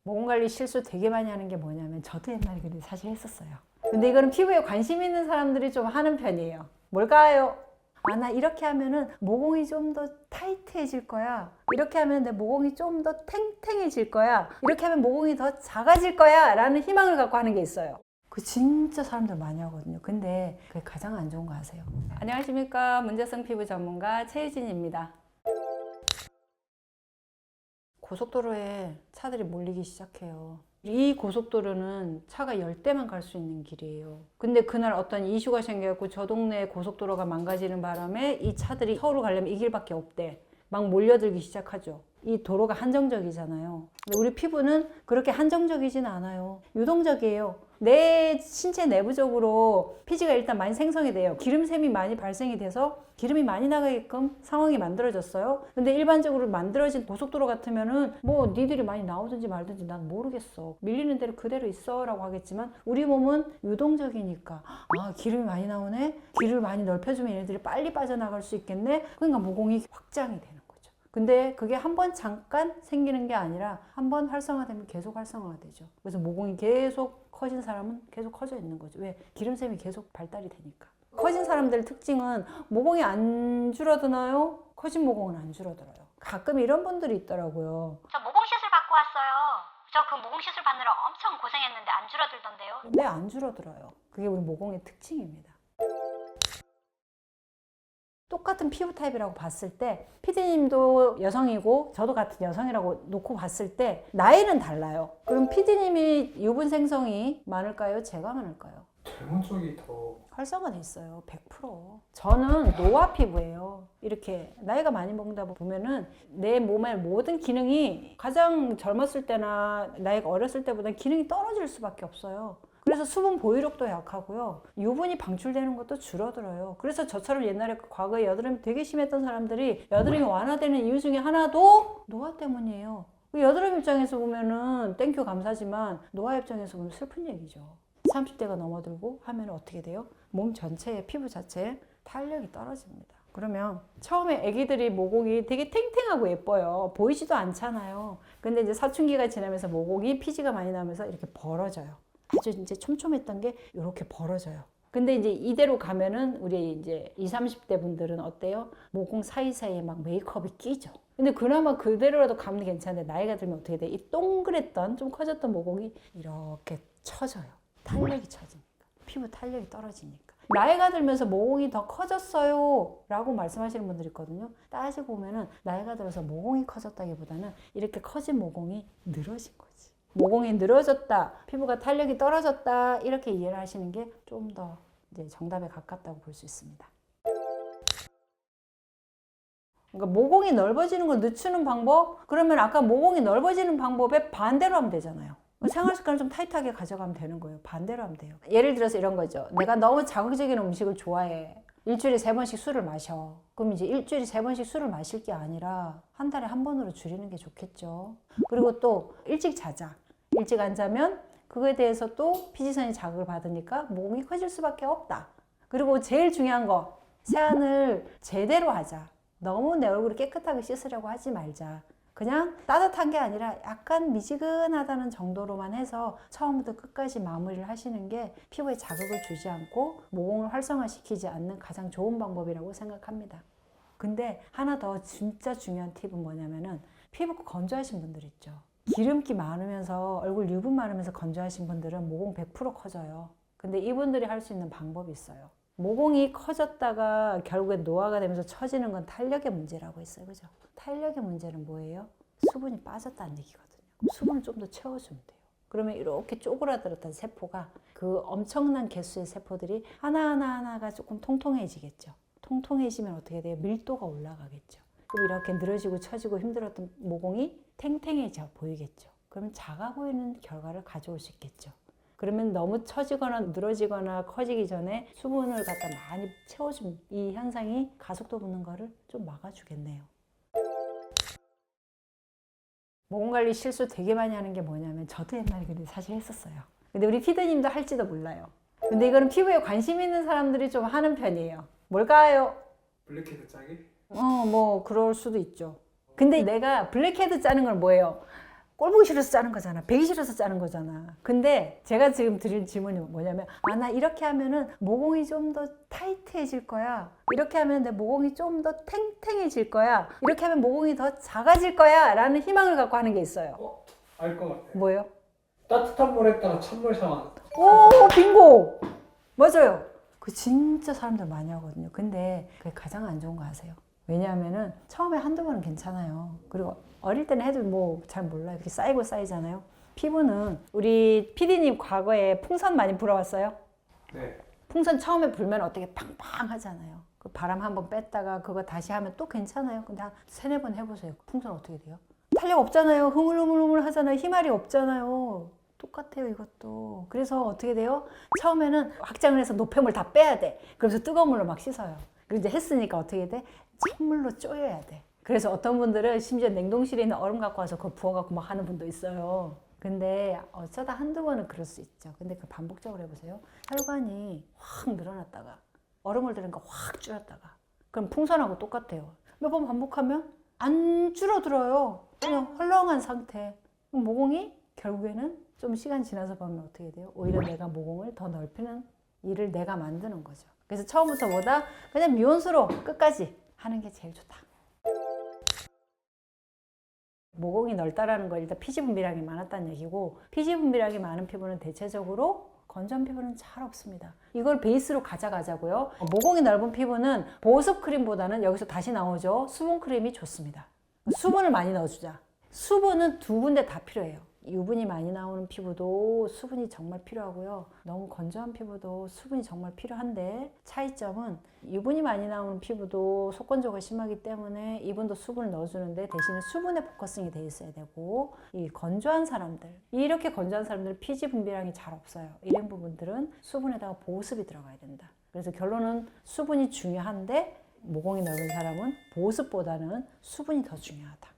모공 관리 실수 되게 많이 하는 게 뭐냐면 저도 옛날에 근데 사실 했었어요. 근데 이거는 피부에 관심 있는 사람들이 좀 하는 편이에요. 뭘까요? 아, 나 이렇게 하면은 모공이 좀 더 타이트해질 거야. 이렇게 하면 내 모공이 좀 더 탱탱해질 거야. 이렇게 하면 모공이 더 작아질 거야. 라는 희망을 갖고 하는 게 있어요. 그 진짜 사람들 많이 하거든요. 근데 그게 가장 안 좋은 거 아세요? 안녕하십니까. 문제성 피부 전문가 최유진입니다. 고속도로에 차들이 몰리기 시작해요. 이 고속도로는 차가 10대만 갈 수 있는 길이에요. 근데 그날 어떤 이슈가 생겨갖고 저 동네 고속도로가 망가지는 바람에 이 차들이 서울을 가려면 이 길밖에 없대. 막 몰려들기 시작하죠. 이 도로가 한정적이잖아요. 근데 우리 피부는 그렇게 한정적이진 않아요. 유동적이에요. 내 신체 내부적으로 피지가 일단 많이 생성이 돼요. 기름샘이 많이 발생이 돼서 기름이 많이 나가게끔 상황이 만들어졌어요. 근데 일반적으로 만들어진 고속도로 같으면은 뭐 니들이 많이 나오든지 말든지 난 모르겠어. 밀리는 대로 그대로 있어 라고 하겠지만 우리 몸은 유동적이니까 아 기름이 많이 나오네? 길을 많이 넓혀주면 얘네들이 빨리 빠져나갈 수 있겠네? 그러니까 모공이 확장이 되는 거죠. 근데 그게 한 번 잠깐 생기는 게 아니라 한 번 활성화되면 계속 활성화가 되죠. 그래서 모공이 계속 커진 사람은 계속 커져 있는 거죠. 왜? 기름샘이 계속 발달이 되니까. 커진 사람들 특징은 모공이 안 줄어드나요? 커진 모공은 안 줄어들어요. 가끔 이런 분들이 있더라고요. 저 모공 시술 받고 왔어요. 저 그 모공 시술 받느라 엄청 고생했는데 안 줄어들던데요? 네, 안 줄어들어요. 그게 우리 모공의 특징입니다. 똑같은 피부 타입이라고 봤을 때 피디님도 여성이고 저도 같은 여성이라고 놓고 봤을 때 나이는 달라요. 그럼 피디님이 유분 생성이 많을까요? 제가 많을까요? 젊은 쪽이 더 활성화돼 있어요. 100%. 저는 노화 피부예요. 이렇게 나이가 많이 먹다 보면은 내 몸의 모든 기능이 가장 젊었을 때나 나이가 어렸을 때보다 기능이 떨어질 수밖에 없어요. 그래서 수분 보유력도 약하고요. 유분이 방출되는 것도 줄어들어요. 그래서 저처럼 옛날에 과거에 여드름이 되게 심했던 사람들이 여드름이 완화되는 이유 중에 하나도 노화 때문이에요. 여드름 입장에서 보면은 땡큐 감사지만 노화 입장에서 보면 슬픈 얘기죠. 30대가 넘어들고 하면 어떻게 돼요? 몸 전체의 피부 자체에 탄력이 떨어집니다. 그러면 처음에 아기들이 모공이 되게 탱탱하고 예뻐요. 보이지도 않잖아요. 근데 이제 사춘기가 지나면서 모공이 피지가 많이 나면서 이렇게 벌어져요. 아주 이제 촘촘했던 게 이렇게 벌어져요. 근데 이제 이대로 가면은 우리 이제 20, 30대 분들은 어때요? 모공 사이사이에 막 메이크업이 끼죠. 근데 그나마 그대로라도 가면 괜찮은데 나이가 들면 어떻게 돼? 이 동그랬던 좀 커졌던 모공이 이렇게 처져요. 탄력이 처지니까. 피부 탄력이 떨어지니까. 나이가 들면서 모공이 더 커졌어요 라고 말씀하시는 분들이 있거든요. 따지고 보면은 나이가 들어서 모공이 커졌다기보다는 이렇게 커진 모공이 늘어진 거지. 모공이 늘어졌다, 피부가 탄력이 떨어졌다 이렇게 이해를 하시는 게 좀 더 이제 정답에 가깝다고 볼 수 있습니다. 그러니까 모공이 넓어지는 걸 늦추는 방법? 그러면 아까 모공이 넓어지는 방법에 반대로 하면 되잖아요. 생활 습관을 좀 타이트하게 가져가면 되는 거예요. 반대로 하면 돼요. 예를 들어서 이런 거죠. 내가 너무 자극적인 음식을 좋아해. 일주일에 3번씩 술을 마셔. 그럼 이제 일주일에 3번씩 술을 마실 게 아니라 한 달에 한 번으로 줄이는 게 좋겠죠. 그리고 또 일찍 자자. 일찍 안 자면 그거에 대해서 또 피지선이 자극을 받으니까 모공이 커질 수밖에 없다. 그리고 제일 중요한 거, 세안을 제대로 하자. 너무 내 얼굴을 깨끗하게 씻으려고 하지 말자. 그냥 따뜻한 게 아니라 약간 미지근하다는 정도로만 해서 처음부터 끝까지 마무리를 하시는 게 피부에 자극을 주지 않고 모공을 활성화시키지 않는 가장 좋은 방법이라고 생각합니다. 근데 하나 더 진짜 중요한 팁은 뭐냐면은 피부가 건조하신 분들 있죠. 기름기 많으면서 얼굴 유분 많으면서 건조하신 분들은 모공 100% 커져요. 근데 이분들이 할 수 있는 방법이 있어요. 모공이 커졌다가 결국엔 노화가 되면서 처지는 건 탄력의 문제라고 했어요. 그죠? 탄력의 문제는 뭐예요? 수분이 빠졌다는 얘기거든요. 수분을 좀 더 채워주면 돼요. 그러면 이렇게 쪼그라들었던 세포가 그 엄청난 개수의 세포들이 하나하나가 조금 통통해지겠죠. 통통해지면 어떻게 돼요? 밀도가 올라가겠죠. 그럼 이렇게 늘어지고 처지고 힘들었던 모공이 탱탱해져 보이겠죠. 그러면 작아 보이는 결과를 가져올 수 있겠죠. 그러면 너무 처지거나 늘어지거나 커지기 전에 수분을 갖다 많이 채워준 이 현상이 가속도 붙는 거를 좀 막아주겠네요. 모공 관리 실수 되게 많이 하는 게 뭐냐면 저도 옛날에 근데 사실 했었어요. 근데 우리 피디님도 할지도 몰라요. 근데 이거는 피부에 관심 있는 사람들이 좀 하는 편이에요. 뭘까요? 블랙헤드 짜기? 뭐 그럴 수도 있죠. 근데 내가 블랙헤드 짜는 건 뭐예요? 꼴보기 싫어서 짜는 거잖아. 배기 싫어서 짜는 거잖아. 근데 제가 지금 드린 질문이 뭐냐면 나 이렇게 하면은 모공이 좀 더 타이트해질 거야. 이렇게 하면 내 모공이 좀 더 탱탱해질 거야. 이렇게 하면 모공이 더 작아질 거야. 라는 희망을 갖고 하는 게 있어요. 알 것 같아. 뭐예요? 따뜻한 물에다가 찬물 샤워. 오, 빙고! 맞아요. 그 진짜 사람들 많이 하거든요. 근데 그게 가장 안 좋은 거 아세요? 왜냐하면은 처음에 한두 번은 괜찮아요. 그리고 어릴 때는 해도 뭐 잘 몰라요. 이렇게 쌓이고 쌓이잖아요. 피부는 우리 PD님 과거에 풍선 많이 불어왔어요? 네. 풍선 처음에 불면 어떻게 팡팡 하잖아요. 그 바람 한번 뺐다가 그거 다시 하면 또 괜찮아요. 근데 한 3-4번 해보세요. 풍선 어떻게 돼요? 탄력 없잖아요. 흐물흐물흐물 하잖아요. 힘알이 없잖아요. 똑같아요, 이것도. 그래서 어떻게 돼요? 처음에는 확장을 해서 노폐물 다 빼야 돼. 그래서 뜨거운 물로 막 씻어요. 그리고 이제 했으니까 어떻게 돼? 찬물로 쪼여야 돼. 그래서 어떤 분들은 심지어 냉동실에 있는 얼음 갖고 와서 그거 부어갖고 막 하는 분도 있어요. 근데 어쩌다 한두 번은 그럴 수 있죠. 근데 그 반복적으로 해보세요. 혈관이 확 늘어났다가 얼음을 들으니까 확 줄였다가 그럼 풍선하고 똑같아요. 몇 번 반복하면 안 줄어들어요. 그냥 헐렁한 상태. 그럼 모공이 결국에는 좀 시간 지나서 보면 어떻게 돼요? 오히려 내가 모공을 더 넓히는 일을 내가 만드는 거죠. 그래서 처음부터 뭐다? 그냥 미온수로 끝까지 하는 게 제일 좋다. 모공이 넓다라는 건 일단 피지 분비량이 많았다는 얘기고, 피지 분비량이 많은 피부는 대체적으로 건조한 피부는 잘 없습니다. 이걸 베이스로 가져가자고요. 모공이 넓은 피부는 보습 크림보다는 여기서 다시 나오죠. 수분 크림이 좋습니다. 수분을 많이 넣어주자. 수분은 2군데 다 필요해요. 유분이 많이 나오는 피부도 수분이 정말 필요하고요. 너무 건조한 피부도 수분이 정말 필요한데, 차이점은 유분이 많이 나오는 피부도 속건조가 심하기 때문에 이분도 수분을 넣어주는데 대신에 수분에 포커싱이 돼 있어야 되고, 이 건조한 사람들, 이렇게 건조한 사람들은 피지 분비량이 잘 없어요. 이런 부분들은 수분에다가 보습이 들어가야 된다. 그래서 결론은 수분이 중요한데 모공이 넓은 사람은 보습보다는 수분이 더 중요하다.